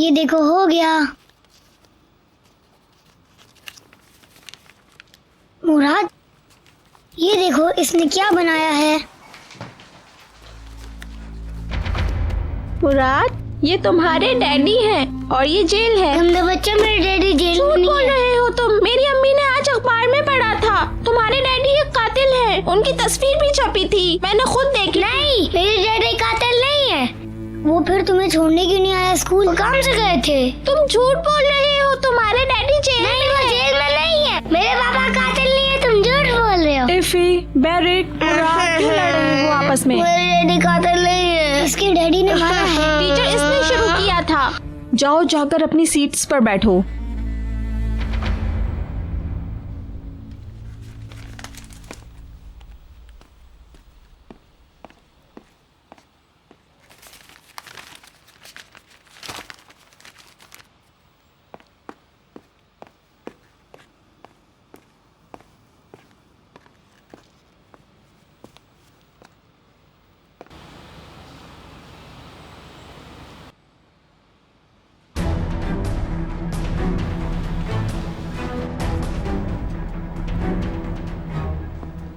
ये देखो हो गया। मुराद, ये देखो इसने क्या बनाया है। मुराद, ये तुम्हारे डैडी हैं और ये जेल है। गंदा बच्चा, मेरे डैडी जेल में झूठ नहीं बोल है। रहे हो तुम। मेरी अम्मी ने आज अखबार में पढ़ा था तुम्हारे डैडी एक कातिल हैं। उनकी तस्वीर भी छपी थी, मैंने खुद देखी। नहीं, मेरे डैडी कातिल नहीं है। वो फिर तुम्हें छोड़ने क्यों नहीं आया स्कूल? वो काम से गए थे। तुम झूठ बोल रहे हो, तुम्हारे डैडी जेल नहीं, में वो हैं। जेल में नहीं है। मेरे पापा कातिल नहीं है, तुम झूठ बोल रहे हो। इफी, बैरिक, मुराद क्यों लड़ रहे हो आपस में? मेरे डैडी कातिल नहीं है। इसके डैडी ने मारा है। टीचर इसने शुरू किया था। जाओ जाकर अपनी सीट्स पर बैठो।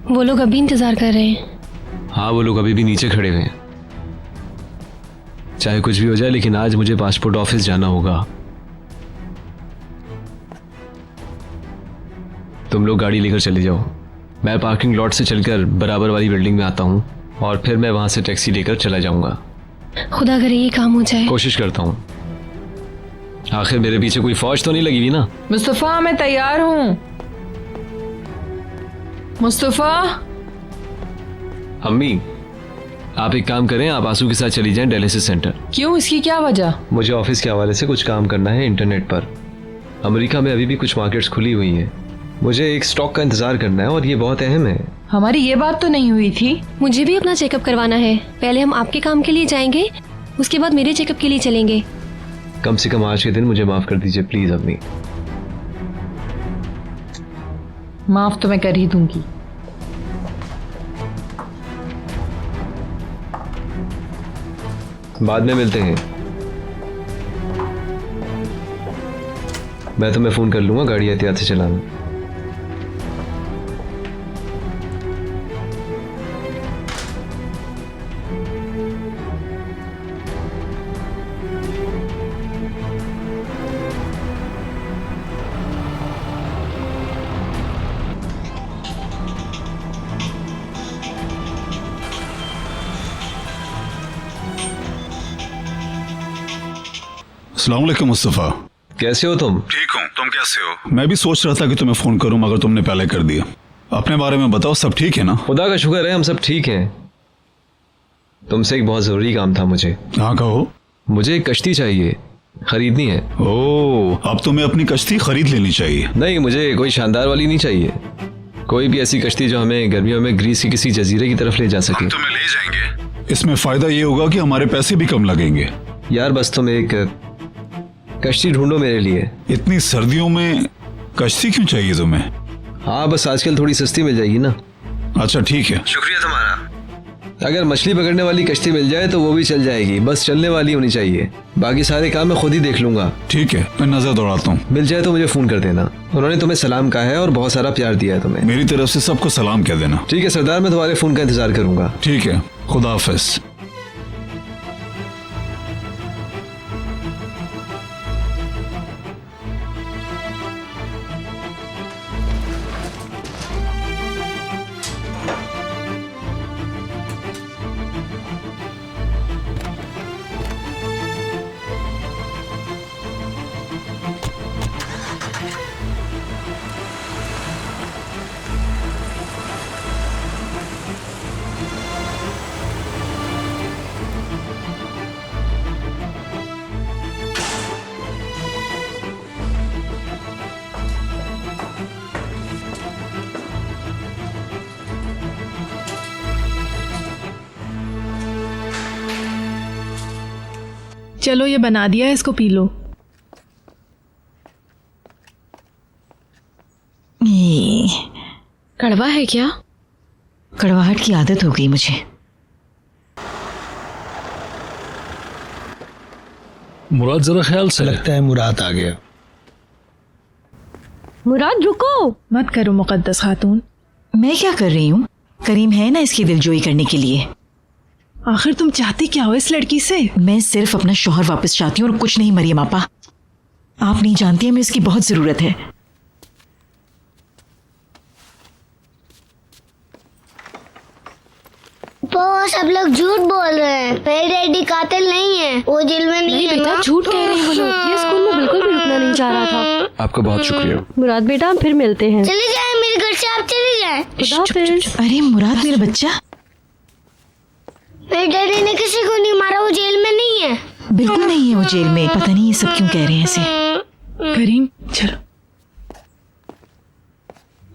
वो लोग अभी इंतजार कर रहे हैं। हाँ, वो लोग अभी भी नीचे खड़े हुए हैं। चाहे कुछ भी हो जाए, लेकिन आज मुझे पासपोर्ट ऑफिस जाना होगा। तुम लोग गाड़ी लेकर चले जाओ। मैं पार्किंग लॉट से चलकर बराबर वाली बिल्डिंग में आता हूँ और फिर मैं वहां से टैक्सी लेकर चला जाऊंगा। खुदा करे ये काम हो जाए। कोशिश करता हूँ। आखिर मेरे पीछे कोई फौज तो नहीं लगी हुई ना? मुस्तफा, मैं तैयार हूँ। मुस्तफा, अम्मी, आप एक काम करें, आप आंसू के साथ चली जाएं डायलिसिस सेंटर। क्यों? इसकी क्या वजह? मुझे ऑफिस के हवाले से कुछ काम करना है इंटरनेट पर। अमेरिका में अभी भी कुछ मार्केट्स खुली हुई हैं। मुझे एक स्टॉक का इंतजार करना है और ये बहुत अहम है। हमारी ये बात तो नहीं हुई थी। मुझे भी अपना चेकअप करवाना है। पहले हम आपके काम के लिए जाएंगे, उसके बाद मेरे चेकअप के लिए चलेंगे। कम से कम आज के दिन मुझे माफ कर दीजिए प्लीज अम्मी। माफ तो मैं कर ही दूंगी। बाद में मिलते हैं। मैं तुम्हें फोन कर लूंगा, गाड़ी एहतियात से चलाना। अस्सलाम वालेकुम मुस्तफ़ा। कैसे हो तुम? ठीक हूँ, तुम कैसे हो? मैं भी सोच रहा था कि तुम्हें फोन करूं, मगर तुमने पहले कर दिया। अपने बारे में बताओ, सब ठीक है ना? खुदा का शुक्र है, हम सब ठीक हैं। तुमसे एक बहुत जरूरी काम था मुझे। हाँ कहो। मुझे एक कश्ती चाहिए, खरीदनी है। ओह, अब तुम्हें अपनी कश्ती खरीद लेनी चाहिए। नहीं, मुझे कोई शानदार वाली नहीं चाहिए। कोई भी ऐसी कश्ती जो हमें गर्मियों में ग्रीस की किसी जजीरे की तरफ ले जा सके। तुम्हें ले जाएंगे। इसमें फायदा ये होगा कि हमारे पैसे भी कम लगेंगे। यार बस तुम एक कश्ती ढूंढो मेरे लिए। इतनी सर्दियों में कश्ती क्यों चाहिए तुम्हें? हाँ, बस आजकल थोड़ी सस्ती मिल जाएगी ना। अच्छा ठीक है। शुक्रिया तुम्हारा। अगर मछली पकड़ने वाली कश्ती मिल जाए तो वो भी चल जाएगी, बस चलने वाली होनी चाहिए। बाकी सारे काम मैं खुद ही देख लूंगा। ठीक है, मैं नजर दौड़ाता हूँ। मिल जाए तो मुझे फोन कर देना। उन्होंने तुम्हें सलाम कहा है और बहुत सारा प्यार दिया है तुम्हें। मेरी तरफ से सबको सलाम कह देना। ठीक है सरदार, मैं तुम्हारे फोन का इंतजार करूंगा। ठीक है, खुदा हाफिज। चलो ये बना दिया है, इसको पी लो। कड़वा है क्या? कड़वाहट की आदत हो गई मुझे। मुराद जरा ख्याल से। लगता है मुराद आ गया। मुराद रुको, मत करो मुकद्दस खातून। मैं क्या कर रही हूँ? करीम है ना इसकी दिलजोई करने के लिए। आखिर तुम चाहती क्या हो इस लड़की से? मैं सिर्फ अपना शौहर वापस चाहती हूँ और कुछ नहीं मरियम आपा। आप नहीं जानती हमें इसकी बहुत जरूरत है। वो सब लोग झूठ बोल रहे हैं। मेरे डैडी कातिल नहीं है, वो जेल में नहीं है बेटा, ना। झूठ कह रहे हैं वो लोग। ये स्कूल में बिल्कुल भी रुकना नहीं चाह रहा था। आपका बहुत शुक्रिया। मुराद बेटा, हम फिर मिलते हैं। चले जाए मेरे घर से, आप चले जाए। खुदा हाफिज। अरे मुराद मेरा बच्चा। मेरे डैडी ने किसी को नहीं मारा, वो जेल में नहीं है। बिल्कुल नहीं है वो जेल में। पता नहीं ये सब क्यों कह रहे हैं ऐसे। करीम चलो।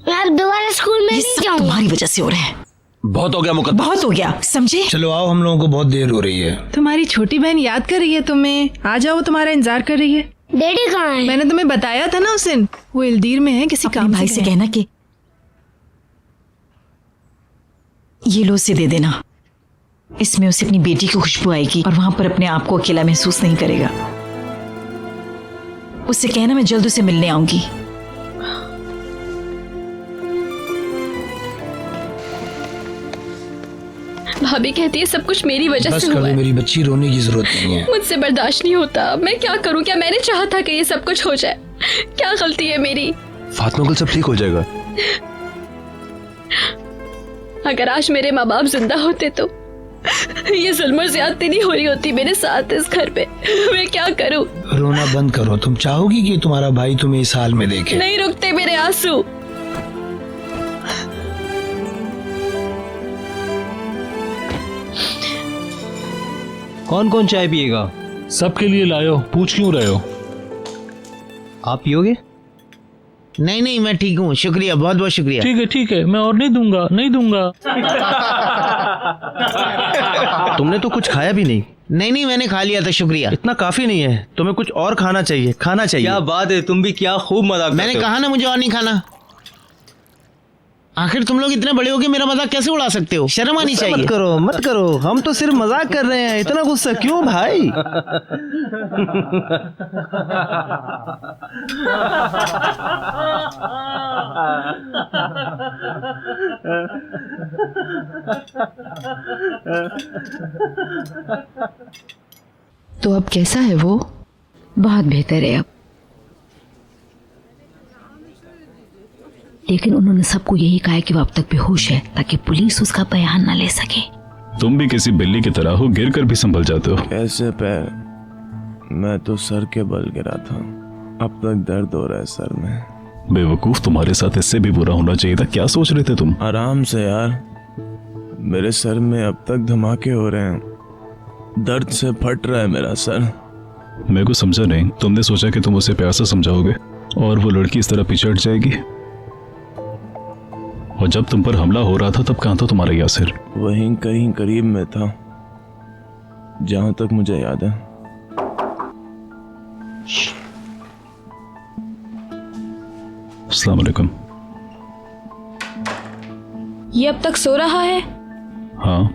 मैं अब दोबारा स्कूल में ये नहीं सब जाऊंगा। तुम्हारी वजह से हो रहा है। बहुत हो गया मुकद्दस। बहुत हो गया, समझे? चलो आओ, हम लोगों को बहुत देर हो रही है। तुम्हारी छोटी बहन याद कर रही है तुम्हें। आ जाओ, वो तुम्हारा इंतजार कर रही है। डैडी कहाँ है? मैंने तुम्हें बताया था ना उस दिन, वो इल्दीर में है, किसी अपने काम भाई से गए। कहना कि ये लो उसे दे देना। इसमें उसे अपनी बेटी की खुशबू आएगी और वहां पर अपने आप को अकेला महसूस नहीं करेगा। उससे कहना मैं जल्द उसे मिलने आऊंगी। भाभी कहती है सब कुछ मेरी वजह बस से कर हुआ दो है। मेरी बच्ची, रोने की जरूरत नहीं है। मुझसे बर्दाश्त नहीं होता। मैं क्या करूं? क्या मैंने चाहा था कि ये सब कुछ हो जाए? क्या गलती है मेरी? फातिमा अंकल, सब ठीक हो जाएगा। अगर आज मेरे माँ बाप जिंदा होते तो ये जुल्म और ज्यादती नहीं हो रही होती मेरे साथ इस घर पे। मैं क्या करूं? रोना बंद करो। तुम चाहोगी कि तुम्हारा भाई तुम्हें इस हाल में देखे? नहीं रुकते मेरे आंसू। कौन कौन चाय पिएगा? सबके लिए लायो, पूछ क्यों रहे हो? आप पियोगे? नहीं नहीं, मैं ठीक हूँ, शुक्रिया, बहुत बहुत शुक्रिया। ठीक है, मैं और नहीं दूंगा, नहीं दूंगा। तुमने तो कुछ खाया भी नहीं। नहीं, मैंने खा लिया था, शुक्रिया। इतना काफी नहीं है, तुम्हें कुछ और खाना चाहिए, खाना चाहिए। क्या बात है, तुम भी क्या खूब मजाक करते हो। मैंने कहा ना मुझे और नहीं खाना। आखिर तुम लोग इतने बड़े हो के मेरा मजाक कैसे उड़ा सकते हो? शर्म आनी चाहिए। मत करो, हम तो सिर्फ मजाक कर रहे हैं। इतना गुस्सा क्यों भाई? तो अब कैसा है वो? बहुत बेहतर है अब। लेकिन उन्होंने सबको यही कहा है कि वो अब तक बेहोश है, ताकि पुलिस उसका बयान न ले सके। तुम भी किसी बिल्ली की तरह हो, गिर कर भी संभल जाते हो। कैसे पैर? मैं तो सर के बल गिरा था, अब तक दर्द हो रहा है सर में। बेवकूफ, तुम्हारे साथ इससे भी बुरा होना चाहिए था। क्या सोच रहे थे तुम? आराम से यार, मेरे सर में अब तक धमाके हो रहे हैं, दर्द से फट रहा है मेरा सर। मेरे को समझा नहीं। तुमने सोचा कि तुम उसे प्यार से समझाओगे और वो लड़की इस तरह पीछे हट जाएगी? और जब तुम पर हमला हो रहा था तब कहाँ था तुम्हारा यासिर? वहीं कहीं करीब में था, जहां तक मुझे याद है। अस्सलाम वालेकुम। ये अब तक सो रहा है? हाँ।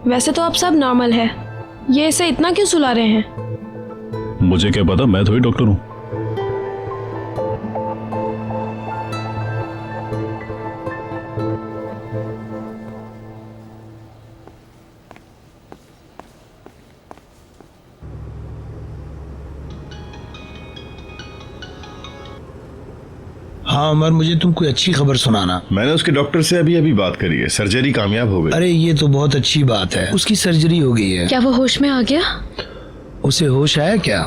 वैसे तो अब सब नॉर्मल है, ये इसे इतना क्यों सुला रहे हैं? मुझे क्या पता, मैं थोड़ी डॉक्टर हूँ। हाँ उमर, मुझे तुम कोई अच्छी खबर सुनाना। मैंने उसके डॉक्टर से अभी बात करी है, सर्जरी कामयाब हो गई। अरे ये तो बहुत अच्छी बात है, उसकी सर्जरी हो गई है। क्या वो होश में आ गया? उसे होश आया क्या?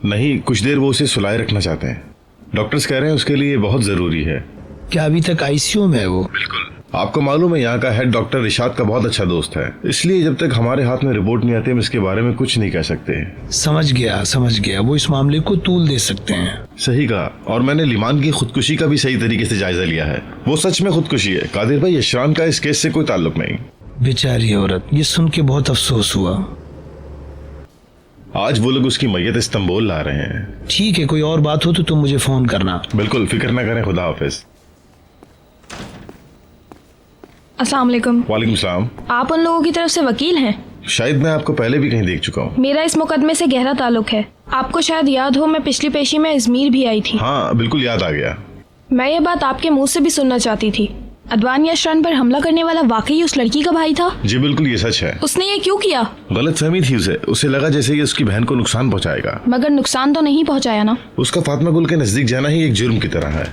नहीं, कुछ देर वो उसे सुलाए रखना चाहते हैं। डॉक्टर्स कह रहे हैं उसके लिए बहुत जरूरी है। क्या अभी तक आईसीयू में है वो? बिल्कुल। आपको मालूम है यहाँ का हेड डॉक्टर रिशाद का बहुत अच्छा दोस्त है, इसलिए जब तक हमारे हाथ में रिपोर्ट नहीं आती हम इसके बारे में कुछ नहीं कह सकते। समझ गया, वो इस मामले को तूल दे सकते हैं। सही कहा। और मैंने लिमान की खुदकुशी का भी सही तरीके से जायजा लिया है, वो सच में खुदकुशी है। कादिर भाई, इशरान का इस केस से कोई ताल्लुक नहीं। बेचारी औरत, ये सुन के बहुत अफसोस हुआ। आज वो लोग उसकी मैयत इस्तांबुल ला रहे हैं। ठीक है, कोई और बात हो तो तुम मुझे फोन करना। बिल्कुल, फिक्र ना करें। खुदा हाफिज। अस्सलाम वालेकुम। वालेकुम सलाम। आप उन लोगों की तरफ से वकील हैं? शायद मैं आपको पहले भी कहीं देख चुका हूँ। मेरा इस मुकदमे से गहरा ताल्लुक है। आपको शायद याद हो, मैं पिछली पेशी में अजमेर भी आई थी। हाँ बिल्कुल याद आ गया। मैं ये बात आपके मुंह से भी सुनना चाहती थी। अदवान यशरान पर हमला करने वाला वाकई उस लड़की का भाई था? जी बिल्कुल, ये सच है। उसने ये क्यों किया? गलत फहमी थी उसे लगा जैसे ये उसकी बहन को नुकसान पहुंचाएगा। मगर नुकसान तो नहीं पहुंचाया ना? उसका फातिमा गुल के नजदीक जाना ही एक जुर्म की तरह है।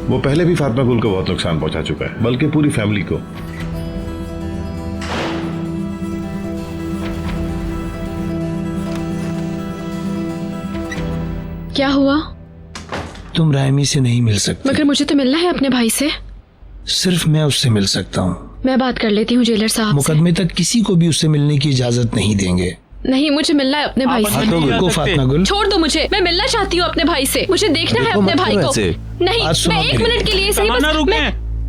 वो पहले भी फातिमा गुल को बहुत नुकसान पहुंचा चुका है, बल्कि पूरी फैमिली को। क्या हुआ? तुम रायमी से नहीं मिल सकते। मगर मुझे तो मिलना है अपने भाई से। सिर्फ मैं उससे मिल सकता हूँ। मैं बात कर लेती हूँ जेलर साहब से। मुकदमे तक किसी को भी उससे मिलने की इजाजत नहीं देंगे। नहीं, मुझे मिलना है अपने भाई से। फातिमा गुल, छोड़ दो मुझे, मैं मिलना चाहती हूँ अपने भाई से। मुझे देखना है अपने भाई को। नहीं, मैं 1 मिनट के लिए सही बस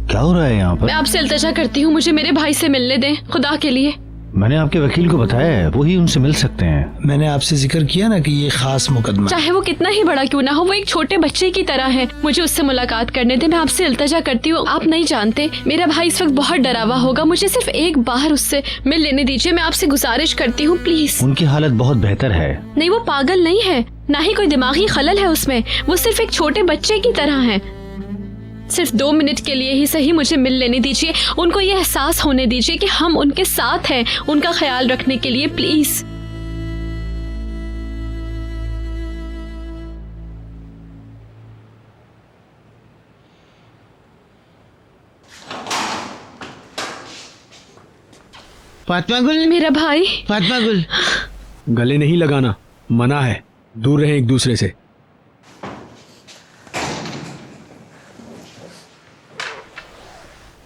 क्या हो रहा है यहाँ मैं आपसे इल्तिजा करती हूँ, मुझे मेरे भाई से मिलने दें, खुदा के लिए। मैंने आपके वकील को बताया है, वो ही उनसे मिल सकते हैं। मैंने आपसे जिक्र किया ना कि ये खास मुकदमा। चाहे वो कितना ही बड़ा क्यों ना हो, वो एक छोटे बच्चे की तरह है। मुझे उससे मुलाकात करने दे, मैं आपसे इल्तिजा करती हूँ। आप नहीं जानते, मेरा भाई इस वक्त बहुत डरावा होगा। मुझे सिर्फ एक बार उससे मिल लेने दीजिए, मैं आपसे गुजारिश करती हूँ, प्लीज। उनकी हालत बहुत बेहतर है। नहीं, वो पागल नहीं है, ना ही कोई दिमागी खलल है उसमें। वो सिर्फ एक छोटे बच्चे की तरह है। सिर्फ 2 मिनट के लिए ही सही मुझे मिल लेने दीजिए। उनको ये एहसास होने दीजिए कि हम उनके साथ हैं, उनका ख्याल रखने के लिए, प्लीज। फातिमा गुल, मेरा भाई। फातिमा गुल, गले नहीं लगाना, मना है। दूर रहें एक दूसरे से।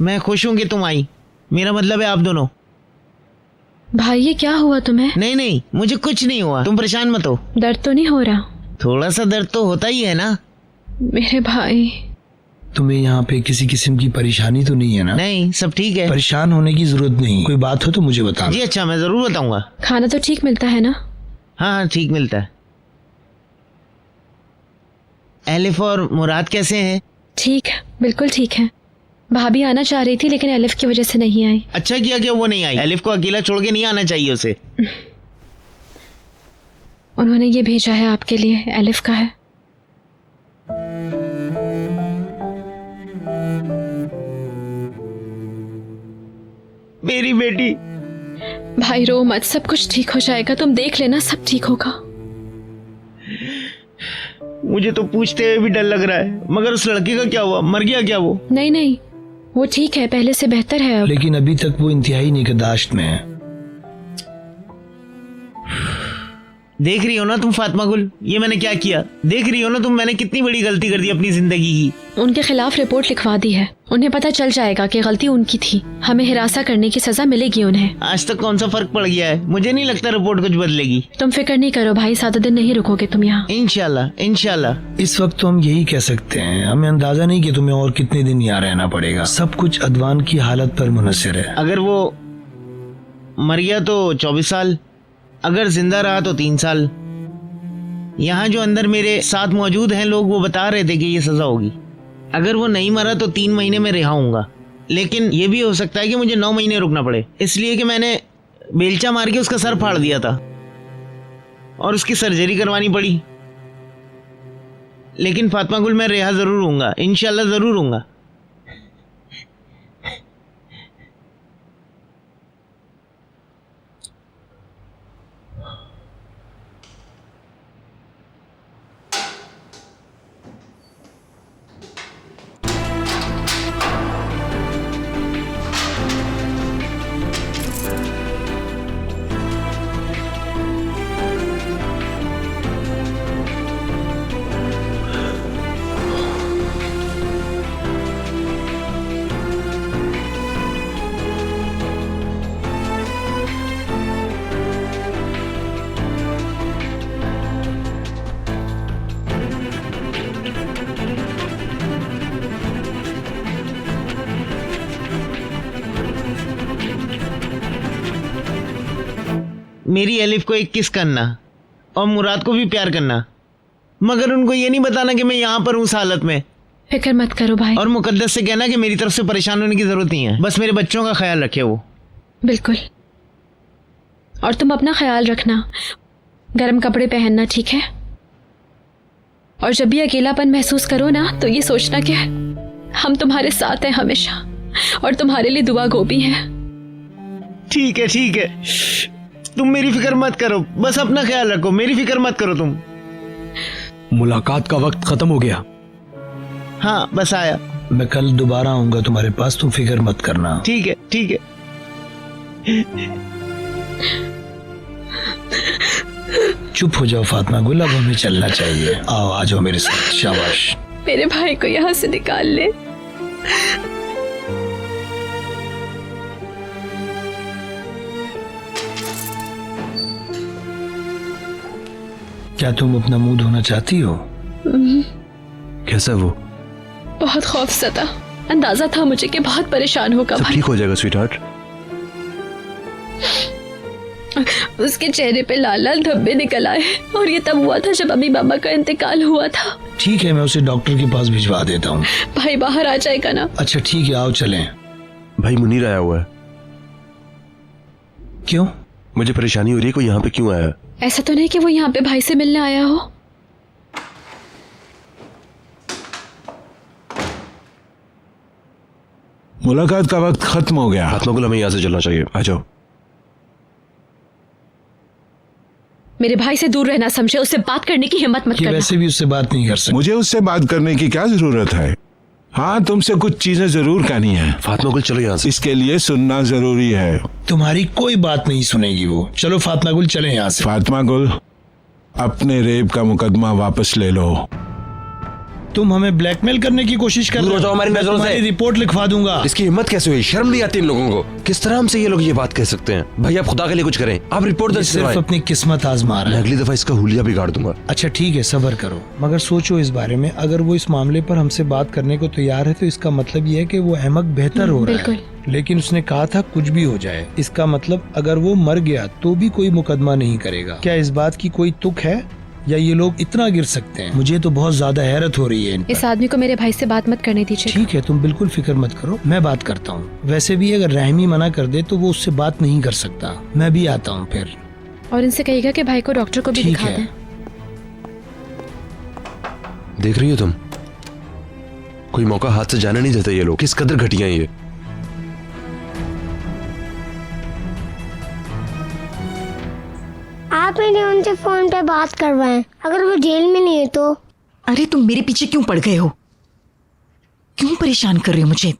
मैं खुश हूँ कि तुम आई। मेरा मतलब है आप दोनों। भाई ये क्या हुआ तुम्हें? नहीं, मुझे कुछ नहीं हुआ, तुम परेशान मत हो। दर्द तो नहीं हो रहा? थोड़ा सा दर्द तो होता ही है ना। मेरे भाई, तुम्हें यहाँ पे किसी किस्म की परेशानी तो नहीं है ना? नहीं, सब ठीक है। परेशान होने की जरूरत नहीं। कोई बात हो तो मुझे बताना। जी अच्छा, मैं जरूर बताऊंगा। खाना तो ठीक मिलता है ना? हाँ, ठीक मिलता है। एलिफ और मुराद कैसे हैं? ठीक है, बिल्कुल ठीक है। भाभी आना चाह रही थी लेकिन एलिफ की वजह से नहीं आई। अच्छा किया कि वो नहीं आई। एलिफ को अकेला छोड़ के नहीं आना चाहिए उसे। उन्होंने ये भेजा है आपके लिए, एलिफ का है। मेरी बेटी। भाई रो मत, सब कुछ ठीक हो जाएगा, तुम देख लेना, सब ठीक होगा। मुझे तो पूछते हुए भी डर लग रहा है। मगर उस लड़के का क्या हुआ? मर गया क्या वो? नहीं, वो ठीक है, पहले से बेहतर है अब। लेकिन अभी तक वो इंतहाई निगहदाश्त में है। देख रही हो ना तुम फातिमा गुल, ये मैंने क्या किया? देख रही हो ना तुम, मैंने कितनी बड़ी गलती कर दी अपनी जिंदगी की। उनके खिलाफ रिपोर्ट लिखवा दी है। उन्हें पता चल जाएगा कि गलती उनकी थी। हमें हिरासा करने की सजा मिलेगी उन्हें। आज तक कौन सा फर्क पड़ गया है? मुझे नहीं लगता रिपोर्ट कुछ बदलेगी। तुम फिक्र नहीं करो भाई, 7 दिन नहीं रुकोगे तुम यहाँ। इंशाल्लाह, इंशाल्लाह। इस वक्त तो हम यही कह सकते हैं। हमें अंदाजा नहीं कि तुम्हें और कितने दिन यहाँ रहना पड़ेगा। सब कुछ अदवान की हालत पर मुनहसर है। अगर वो मर गया तो 24 साल, अगर जिंदा रहा तो 3 साल। यहाँ जो अंदर मेरे साथ मौजूद हैं लोग, वो बता रहे थे कि ये सजा होगी। अगर वो नहीं मरा तो 3 महीने में रिहा होऊंगा। लेकिन ये भी हो सकता है कि मुझे 9 महीने रुकना पड़े, इसलिए कि मैंने बेलचा मार के उसका सर फाड़ दिया था और उसकी सर्जरी करवानी पड़ी। लेकिन फातिमा गुल, मैं रिहा जरूर होऊंगा, इंशाल्लाह जरूर होऊंगा। मेरी एलिफ को एक किस करना और मुराद को भी प्यार करना, मगर उनको ये नहीं बताना कि मैं यहाँ पर हूँ इस हालत में। फिक्र मत करो भाई। और मुकद्दस से कहना कि मेरी तरफ से परेशान होने की जरूरत नहीं है, बस मेरे बच्चों का ख्याल रखे वो। बिल्कुल। और तुम अपना ख्याल रखना, गर्म कपड़े पहनना, ठीक है? और जब भी अकेलापन महसूस करो ना तो ये सोचना कि हम तुम्हारे साथ हैं हमेशा और तुम्हारे लिए दुआ गो भी है। ठीक है ठीक है, तुम मेरी फिक्र मत करो, बस अपना ख्याल रखो, मेरी फिक्र मत करो तुम। मुलाकात का वक्त खत्म हो गया। हाँ बस आया। मैं कल दोबारा आऊंगा तुम्हारे पास, तुम फिक्र मत करना। ठीक है ठीक है। चुप हो जाओ फातिमा गुल, अब हमें चलना चाहिए। आओ आ जाओ मेरे साथ, शाबाश। मेरे भाई को यहाँ से निकाल ले। क्या तुम अपना मुंह धोना चाहती हो? कैसा वो? बहुत खौफज़दा, अंदाजा था मुझे कि बहुत परेशान होगा सब भाई। ठीक हो जाएगा स्वीटहार्ट। उसके चेहरे पे लाल लाल धब्बे निकल आए और ये तब हुआ था जब अम्मी बाबा का इंतकाल हुआ था। ठीक है, मैं उसे डॉक्टर के पास भिजवा देता हूँ। भाई बाहर आ जाएगा ना? अच्छा ठीक है, आओ चलें। भाई मुनीर आया हुआ है। क्यों? मुझे परेशानी हो रही है, कोई यहाँ पे क्यों आया? ऐसा तो नहीं कि वो यहाँ पे भाई से मिलने आया हो? मुलाकात का वक्त खत्म हो गया। फातिमा गुल, हमें यहाँ से चलना चाहिए, आ जाओ। मेरे भाई से दूर रहना समझे, उससे बात करने की हिम्मत मत करना। वैसे भी उससे बात नहीं कर सकते। मुझे उससे बात करने की क्या जरूरत है? हाँ, तुमसे कुछ चीजें जरूर कहनी है। फातिमा गुल चलो यहाँ से। इसके लिए सुनना जरूरी है। तुम्हारी कोई बात नहीं सुनेगी वो। चलो फातिमा गुल चले यहाँ से। फातिमा गुल, अपने रेप का मुकदमा वापस ले लो। तुम हमें ब्लैकमेल करने की कोशिश कर रहे हो। हमारी नजरों से। रिपोर्ट लिखवा दूंगा। इसकी हिम्मत कैसे हुई? शर्म नहीं आती इन लोगों को? किस तरह हमसे ये लोग ये बात कह सकते हैं? भाई आप खुदा के लिए कुछ करें, आप रिपोर्ट दर्ज सिर्फ अपनी किस्मत आजमा रहा है। अगली दफा इसका हुलिया बिगाड़ दूंगा। अच्छा ठीक है, सब्र करो, मगर सोचो इस बारे में। अगर वो इस मामले पर हमसे बात करने को तैयार है तो इसका मतलब ये है कि वो अहमक बेहतर हो रहा है। लेकिन उसने कहा था कुछ भी हो जाए। इसका मतलब अगर वो मर गया तो भी कोई मुकदमा नहीं करेगा। क्या इस बात की कोई तुक है या ये लोग इतना गिर सकते हैं? मुझे तो बहुत ज्यादा हैरत हो रही है इन पर। इस आदमी को मेरे भाई से बात मत करने दीजिए। ठीक है, तुम बिल्कुल फिक्र मत करो, मैं बात करता हूँ। वैसे भी अगर रहमी मना कर दे तो वो उससे बात नहीं कर सकता। मैं भी आता हूँ फिर। और इनसे कहिएगा कि भाई को डॉक्टर को भी दिखा दें। देख रही हो तुम, कोई मौका हाथ से जाने नहीं देते ये लोग। किस कदर घटिया है ये। आप मैंने उनसे फोन पे बात करवाएं, अगर वो जेल में नहीं है तो। अरे तुम मेरे पीछे क्यों पड़ गए हो? क्यों परेशान कर रहे हो मुझे?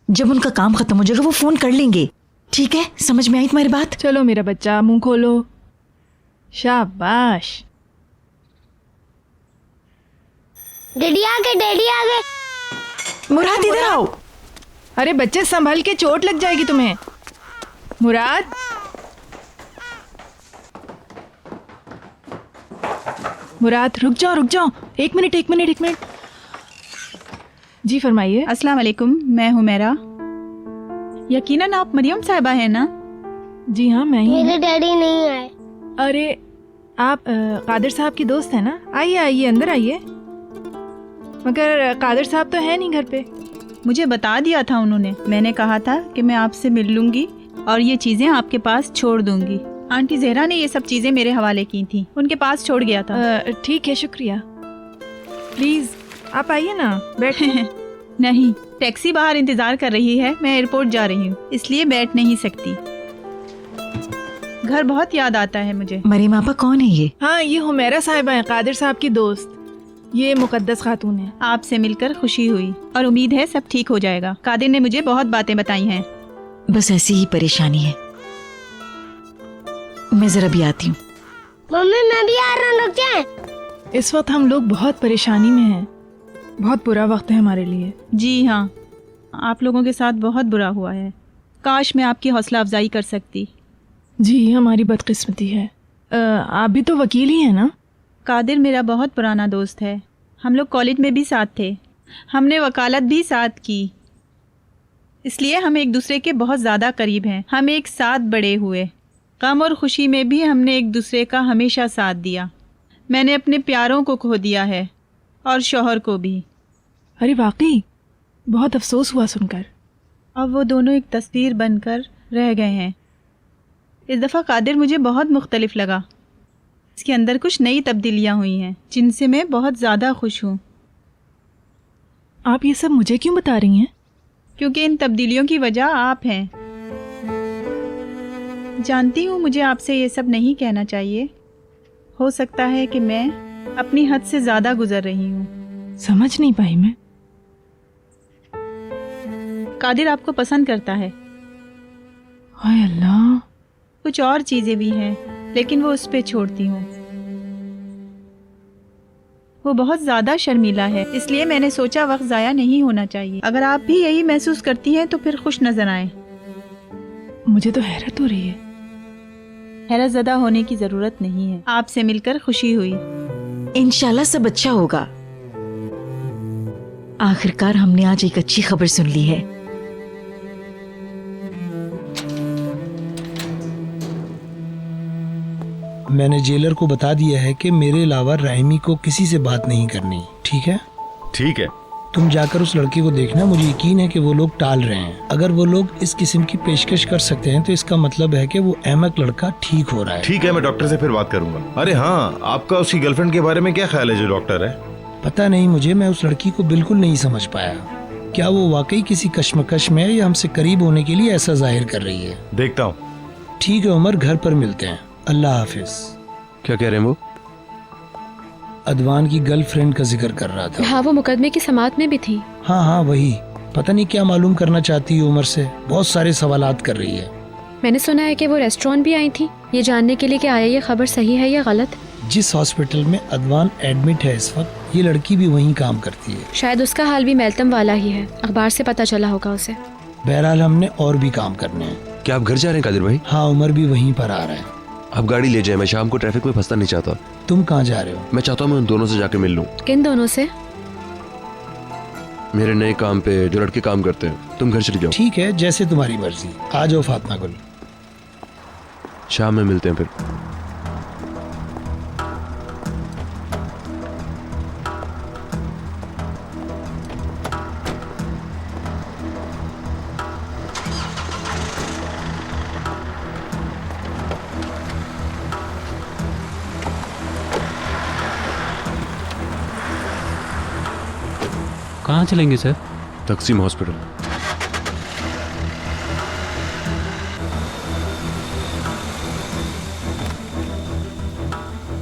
जब उनका काम खत्म हो जाएगा वो फोन कर लेंगे। ठीक है, समझ में आई तुम्हारी बात? चलो मेरा बच्चा, मुंह खोलो। शाबाश। डैडी आ गए, डैडी आ गए। मुराद इधर आओ। अरे बच्चे संभल के, चोट लग जाएगी तुम्हें। मुराद, मुराद रुक जाओ। एक मिनट। जी फरमाइए। अस्सलाम वालेकुम, मैं हुमैरा। यकीनन आप मरियम साहिबा हैं ना? जी हाँ, मैं ही। मेरे डैडी नहीं आए। अरे आप कादिर साहब की दोस्त है ना? आइए अंदर आइए। मगर कादिर साहब तो है नहीं घर पे। मुझे बता दिया था उन्होंने। मैंने कहा था कि मैं आपसे मिल लूंगी और ये चीजें आपके पास छोड़ दूंगी। आंटी जहरा ने ये सब चीजें मेरे हवाले की थी, उनके पास छोड़ गया था। ठीक है, शुक्रिया। प्लीज आप आइए ना, बैठिए। नहीं, टैक्सी बाहर इंतजार कर रही है, मैं एयरपोर्ट जा रही हूँ, इसलिए बैठ नहीं सकती। घर बहुत याद आता है मुझे। मरियम आपा कौन है ये? हाँ, ये हुमैरा साहिबा है, कादिर साहब की दोस्त। ये मुकद्दस खातून है। आपसे मिलकर खुशी हुई और उम्मीद है सब ठीक हो जाएगा। कादिर ने मुझे बहुत बातें बताई हैं। बस ऐसी ही परेशानी है। मैं जरा भी आती हूँ। मम्मी मैं भी आ रहा हूँ, रुक जाए। इस वक्त हम लोग बहुत परेशानी में हैं। बहुत बुरा वक्त है हमारे लिए। जी हाँ, आप लोगों के साथ बहुत बुरा हुआ है। काश मैं आपकी हौसला अफजाई कर सकती। जी, हमारी बदकिस्मती है। आप भी तो वकील ही हैं ना? कादिर मेरा बहुत पुराना दोस्त है। हम लोग कॉलेज में भी साथ थे, हमने वकालत भी साथ की, इसलिए हम एक दूसरे के बहुत ज़्यादा करीब हैं। हम एक साथ बड़े हुए। गम और खुशी में भी हमने एक दूसरे का हमेशा साथ दिया। मैंने अपने प्यारों को खो दिया है और शौहर को भी। अरे वाकई बहुत अफसोस हुआ सुनकर। अब वो दोनों एक तस्वीर बनकर रह गए हैं। इस दफ़ा कादिर मुझे बहुत मुख्तलिफ लगा। इसके अंदर कुछ नई तब्दीलियाँ हुई हैं जिनसे मैं बहुत ज़्यादा खुश हूँ। आप ये सब मुझे क्यों बता रही हैं? क्योंकि इन तब्दीलियों की वजह आप हैं। जानती हूँ मुझे आपसे ये सब नहीं कहना चाहिए। हो सकता है कि मैं अपनी हद से ज़्यादा गुजर रही हूँ। समझ नहीं पाई मैं। कादिर आपको पसंद करता है। हाय अल्लाह। कुछ और चीज़ें भी हैं लेकिन वो उस पे छोड़ती हूँ। वो बहुत ज़्यादा शर्मीला है, इसलिए मैंने सोचा वक्त ज़ाया नहीं होना चाहिए। अगर आप भी यही महसूस करती हैं तो फिर खुश नजर आए। मुझे तो हैरत हो रही है। हैरत ज़दा होने की ज़रूरत नहीं है। आपसे मिलकर खुशी हुई। इंशाल्लाह सब अच्छा होगा। आखिरकार हमने आज एक अच्छी खबर सुन ली है। मैंने जेलर को बता दिया है कि मेरे अलावा राहिमी को किसी से बात नहीं करनी, ठीक है? ठीक है। तुम जाकर उस लड़की को देखना। मुझे यकीन है कि वो लोग टाल रहे हैं। अगर वो लोग इस किस्म की पेशकश कर सकते हैं तो इसका मतलब है कि वो अहमक लड़का ठीक हो रहा है। ठीक है, मैं डॉक्टर से फिर बात करूंगा। अरे हाँ, आपका उसकी गर्लफ्रेंड के बारे में क्या ख्याल है जो डॉक्टर है? पता नहीं मुझे, मैं उस लड़की को बिल्कुल नहीं समझ पाया। क्या वो वाकई किसी कश्मकश में है या हमसे करीब होने के लिए ऐसा जाहिर कर रही है? देखता हूँ। ठीक है उमर, घर पर मिलते हैं। अल्लाह हाफिज। क्या कह रहे हैं वो? अदवान की गर्लफ्रेंड का जिक्र कर रहा था। हाँ, वो मुकदमे की समाअत में भी थी। हाँ हाँ वही। पता नहीं क्या मालूम करना चाहती है उमर से। बहुत सारे सवालात कर रही है। मैंने सुना है कि वो रेस्टोरेंट भी आई थी ये जानने के लिए कि आया ये खबर सही है या गलत। जिस हॉस्पिटल में अदवान एडमिट है इस वक्त, ये लड़की भी वहीं काम करती है। शायद उसका हाल भी मैल्तम वाला ही है। अखबार से पता चला होगा उसे। बहरहाल हमने और भी काम करने हैं। क्या आप घर जा रहे हैं कादिर भाई? हाँ, उमर भी वहीं पर आ रहा है। आप गाड़ी ले जाए, मैं शाम को ट्रैफिक में फंसना नहीं चाहता। तुम कहाँ जा रहे हो? मैं चाहता हूँ मैं उन दोनों से जाके मिल लूँ। किन दोनों से? मेरे नए काम पे जो लड़के काम करते हैं। तुम घर चले जाओ। ठीक है, जैसे तुम्हारी मर्जी। आ जाओ फातिमा गुल। शाम में मिलते हैं फिर। कहाँ चलेंगे सर? तकसीम हॉस्पिटल।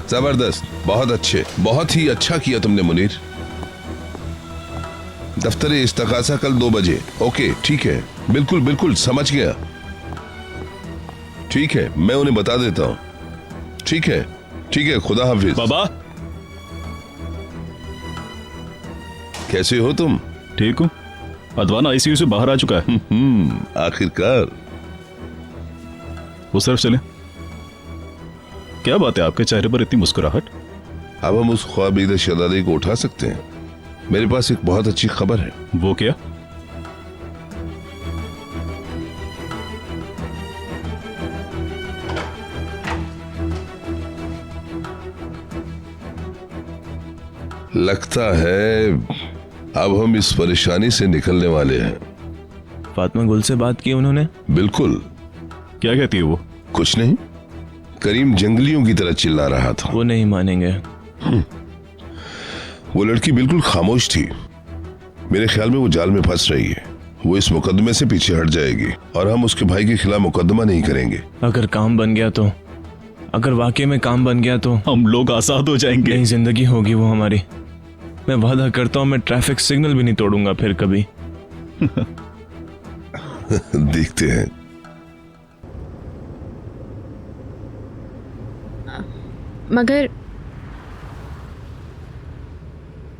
जबरदस्त, बहुत अच्छे, बहुत ही अच्छा किया तुमने मुनीर। दफ्तर इस्तकासा कल 2 बजे। ओके ठीक है, बिल्कुल बिल्कुल समझ गया। ठीक है, मैं उन्हें बता देता हूँ। ठीक है ठीक है, खुदा हाफिज। बाबा कैसे हो तुम? ठीक हूँ। अदवान आईसीयू से बाहर आ चुका है। आखिरकार। वो सिर्फ चले। क्या बात है, आपके चेहरे पर इतनी मुस्कुराहट? अब हम उस ख्वाबीदा शहजादे को उठा सकते हैं। मेरे पास एक बहुत अच्छी खबर है। वो क्या? लगता है अब हम इस परेशानी से निकलने वाले हैं। फातिमा गुल से बात की उन्होंने? बिल्कुल। क्या कहती है वो? कुछ नहीं, करीम जंगलियों की तरह चिल्ला रहा था। वो नहीं मानेंगे। वो लड़की बिल्कुल खामोश थी। मेरे ख्याल में वो जाल में फंस रही है। वो इस मुकदमे से पीछे हट जाएगी और हम उसके भाई के खिलाफ मुकदमा नहीं करेंगे। अगर काम बन गया तो, अगर वाकई में काम बन गया तो हम लोग आजाद हो जाएंगे। नई जिंदगी होगी वो हमारी। मैं वादा करता हूँ मैं ट्रैफिक सिग्नल भी नहीं तोड़ूंगा फिर कभी। देखते हैं। मगर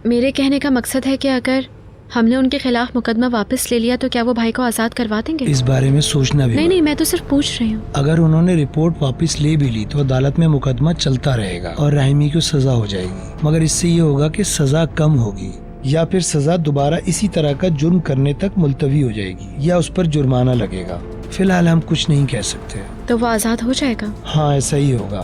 मेरे कहने का मकसद है कि अगर हमने उनके खिलाफ मुकदमा वापस ले लिया तो क्या वो भाई को आजाद करवा देंगे? इस बारे में सोचना भी नहीं, मैं तो सिर्फ पूछ रही हूँ। अगर उन्होंने रिपोर्ट वापस ले भी ली तो अदालत में मुकदमा चलता रहेगा और राहिमी को सजा हो जाएगी। मगर इससे ये होगा कि सजा कम होगी या फिर सजा दोबारा इसी तरह का जुर्म करने तक मुलतवी हो जाएगी या उस पर जुर्माना लगेगा। फिलहाल हम कुछ नहीं कह सकते। तो वो आजाद हो जाएगा? हाँ, ऐसा ही होगा।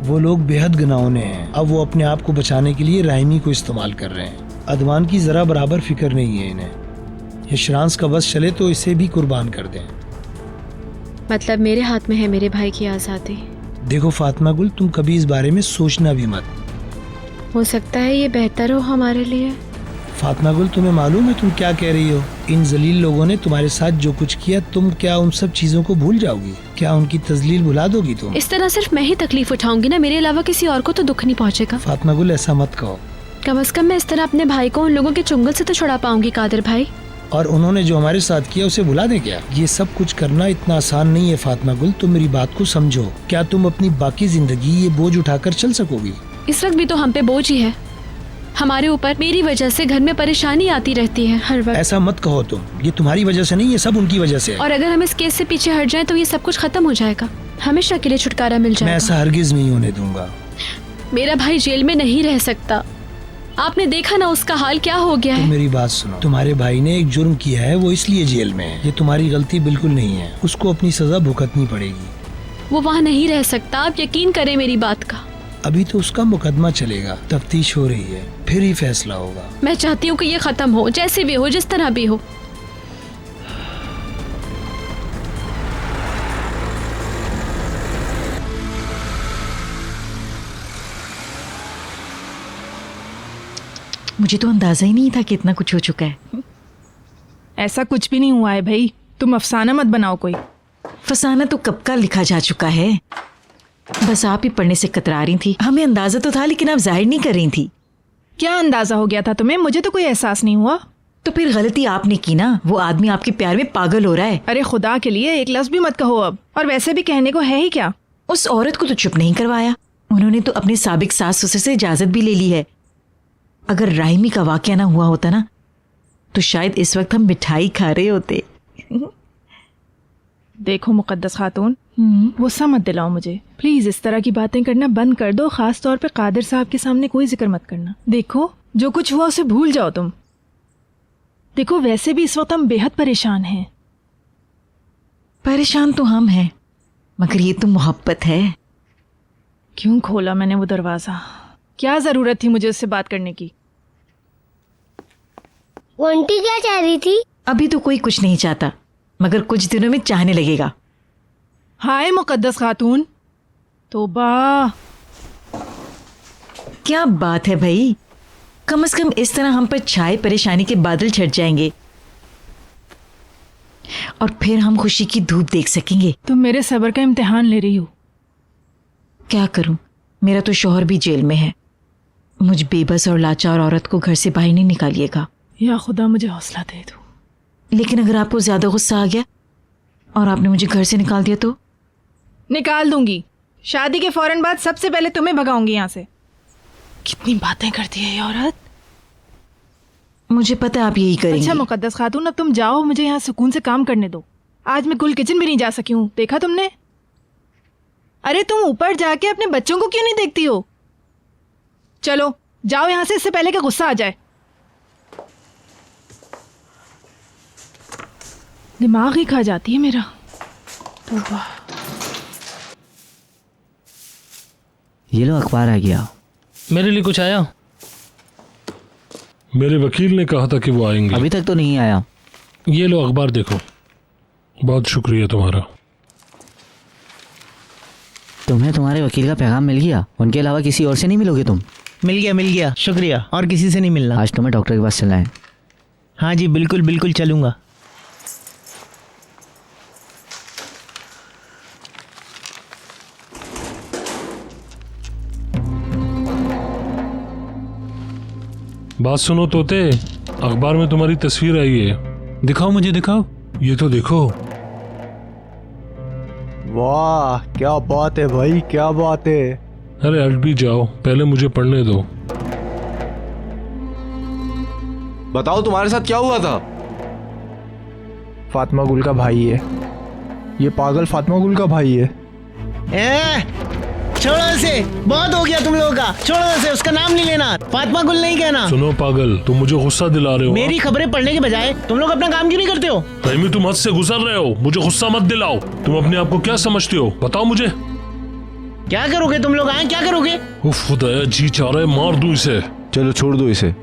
वो लोग बेहद गुनाहों हैं। अब वो अपने आप को बचाने के लिए राहिमी को इस्तेमाल कर रहे हैं। अदवान की जरा बराबर फिक्र नहीं है इन्हें। यशरांस का बस चले तो इसे भी कुर्बान कर दें। मतलब मेरे हाथ में है मेरे भाई की आज़ादी। देखो फातिमा गुल, तुम कभी इस बारे में सोचना भी मत। हो सकता है ये बेहतर हो हमारे लिए। फातिमा गुल, तुम्हें मालूम है तुम क्या कह रही हो? इन जलील लोगों ने तुम्हारे साथ जो कुछ किया, तुम क्या उन सब चीजों को भूल जाओगी? क्या उनकी तजलील भुला दोगी तुम? इस तरह सिर्फ मैं ही तकलीफ उठाऊंगी ना, मेरे अलावा किसी और को तो दुख नहीं पहुंचेगा। फातिमा गुल, ऐसा मत कहो। कम से कम मैं इस तरह अपने भाई को उन लोगों के चुंगल से तो छुड़ा पाऊंगी कादिर भाई। और उन्होंने जो हमारे साथ किया उसे भुला दें क्या? ये सब कुछ करना इतना आसान नहीं है फातिमा गुल, तुम मेरी बात को समझो। क्या तुम अपनी बाकी जिंदगी ये बोझ उठाकर चल सकोगी? इस वक्त भी तो हम पे बोझ ही है। हमारे ऊपर मेरी वजह से घर में परेशानी आती रहती है हर वक्त। ऐसा मत कहो तुम, ये तुम्हारी वजह से नहीं, ये सब उनकी वजह से है। और अगर हम इस केस से पीछे हट जाएं तो ये सब कुछ खत्म हो जाएगा, हमेशा के लिए छुटकारा मिल जाएगा। मैं ऐसा हरगिज नहीं होने दूंगा। मेरा भाई जेल में नहीं रह सकता। आपने देखा ना उसका हाल क्या हो गया है। मेरी बात सुनो, तुम्हारे भाई ने एक जुर्म किया है, वो इसलिए जेल में है। ये तुम्हारी गलती बिल्कुल नहीं है, उसको अपनी सजा भुगतनी पड़ेगी। वो वहाँ नहीं रह सकता, आप यकीन करें मेरी बात का। अभी तो उसका मुकदमा चलेगा, तफ्तीश हो रही है, फिर ही फैसला होगा। मैं चाहती हूँ कि ये खत्म हो, जैसे भी हो, जिस तरह भी हो। मुझे तो अंदाजा ही नहीं था कि इतना कुछ हो चुका है। ऐसा कुछ भी नहीं हुआ है भाई, तुम अफसाना मत बनाओ कोई। फसाना तो कब का लिखा जा चुका है, बस आप ही पढ़ने से कतरा रही थी। हमें अंदाजा तो था लेकिन आप जाहिर नहीं कर रही थी। क्या अंदाजा हो गया था तुम्हें? मुझे तो कोई एहसास नहीं हुआ। तो फिर गलती आपने की ना, वो आदमी आपके प्यार में पागल हो रहा है। अरे खुदा के लिए एक लफ्ज भी मत कहो अब, और वैसे भी कहने को है ही क्या। उस औरत को तो चुप नहीं करवाया, उन्होंने तो अपनी साबिक सास ससुर से इजाजत भी ले ली है। अगर राहिमी का वाकया ना हुआ होता ना, तो शायद इस वक्त हम मिठाई खा रहे होते। देखो मुकद्दस खातून, गुस्सा मत दिलाओ मुझे प्लीज। इस तरह की बातें करना बंद कर दो, खास तौर पे कादिर साहब के सामने कोई जिक्र मत करना। देखो जो कुछ हुआ उसे भूल जाओ तुम। देखो वैसे भी इस वक्त हम बेहद परेशान हैं। परेशान तो हम हैं, मगर ये तो मोहब्बत है। क्यों खोला मैंने वो दरवाजा? क्या जरूरत थी मुझे उससे बात करने की? वो आंटी क्या चाह रही थी? अभी तो कोई कुछ नहीं चाहता, मगर कुछ दिनों में चाहने लगेगा। हाय मुकद्दस खातून, तौबा। क्या बात है भाई, कम से कम इस तरह हम पर छाए परेशानी के बादल छट जाएंगे और फिर हम खुशी की धूप देख सकेंगे। तुम मेरे सब्र का इम्तिहान ले रही हो। क्या करूं, मेरा तो शौहर भी जेल में है। मुझ बेबस और लाचार औरत को घर से बाहर नहीं निकालिएगा। या खुदा मुझे हौसला दे दो। लेकिन अगर आपको ज्यादा गुस्सा आ गया और आपने मुझे घर से निकाल दिया तो? निकाल दूंगी। शादी के फौरन बाद सबसे पहले तुम्हें भगाऊंगी यहाँ से। कितनी बातें करती है ये औरत। मुझे पता है आप यही करेंगी। अच्छा मुकद्दस खातून, अब तुम जाओ, मुझे यहाँ सुकून से काम करने दो। आज मैं कुल किचन भी नहीं जा सकी हूँ, देखा तुमने? अरे तुम ऊपर जाके अपने बच्चों को क्यों नहीं देखती हो? चलो जाओ यहाँ से, इससे पहले कि गुस्सा आ जाए। दिमाग ही खा जाती है मेरा। तो ये लो अखबार आ गया। मेरे लिए कुछ आया? मेरे वकील ने कहा था कि वो आएंगे। अभी तक तो नहीं आया। ये लो अखबार देखो। बहुत शुक्रिया तुम्हारा। तुम्हें तुम्हारे वकील का पैगाम मिल गया? उनके अलावा किसी और से नहीं मिलोगे तुम? मिल गया, शुक्रिया। और किसी से नहीं मिलना। आज तुम्हें डॉक्टर के पास चलना है। हाँ जी बिल्कुल बिल्कुल चलूंगा। बात सुनो तोते, अखबार में तुम्हारी तस्वीर आई है। दिखाओ मुझे, दिखाओ। ये तो देखो। वाह क्या बात है भाई, क्या बात है। अरे हट भी जाओ, पहले मुझे पढ़ने दो। बताओ तुम्हारे साथ क्या हुआ था? फातिमा गुल का भाई है ये, पागल फातिमा गुल का भाई है। छोड़ो इसे, बहुत हो गया तुम लोगों का। छोड़ो इसे, उसका नाम नहीं लेना, फातिमा गुल नहीं कहना। सुनो पागल, तुम मुझे गुस्सा दिला रहे हो। मेरी खबरें पढ़ने के बजाय तुम लोग अपना काम क्यों नहीं करते हो? रहीमी, तुम हद से गुजर रहे हो, मुझे गुस्सा मत दिलाओ। तुम अपने आप को क्या समझते हो, बताओ मुझे। क्या करोगे तुम लोग? आए क्या करोगे? उफ खुदाया, जी चाह रहा है मार दूं इसे। चलो छोड़ दो इसे,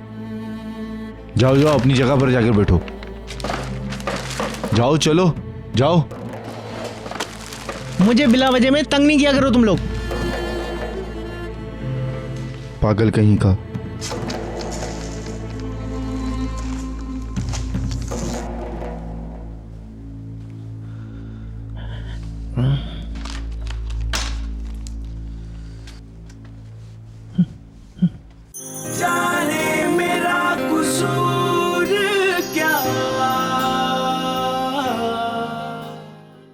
जाओ जाओ अपनी जगह पर जाकर बैठो। जाओ चलो जाओ। मुझे बिला वजह में तंग नहीं किया करो तुम लोग। पागल कहीं का।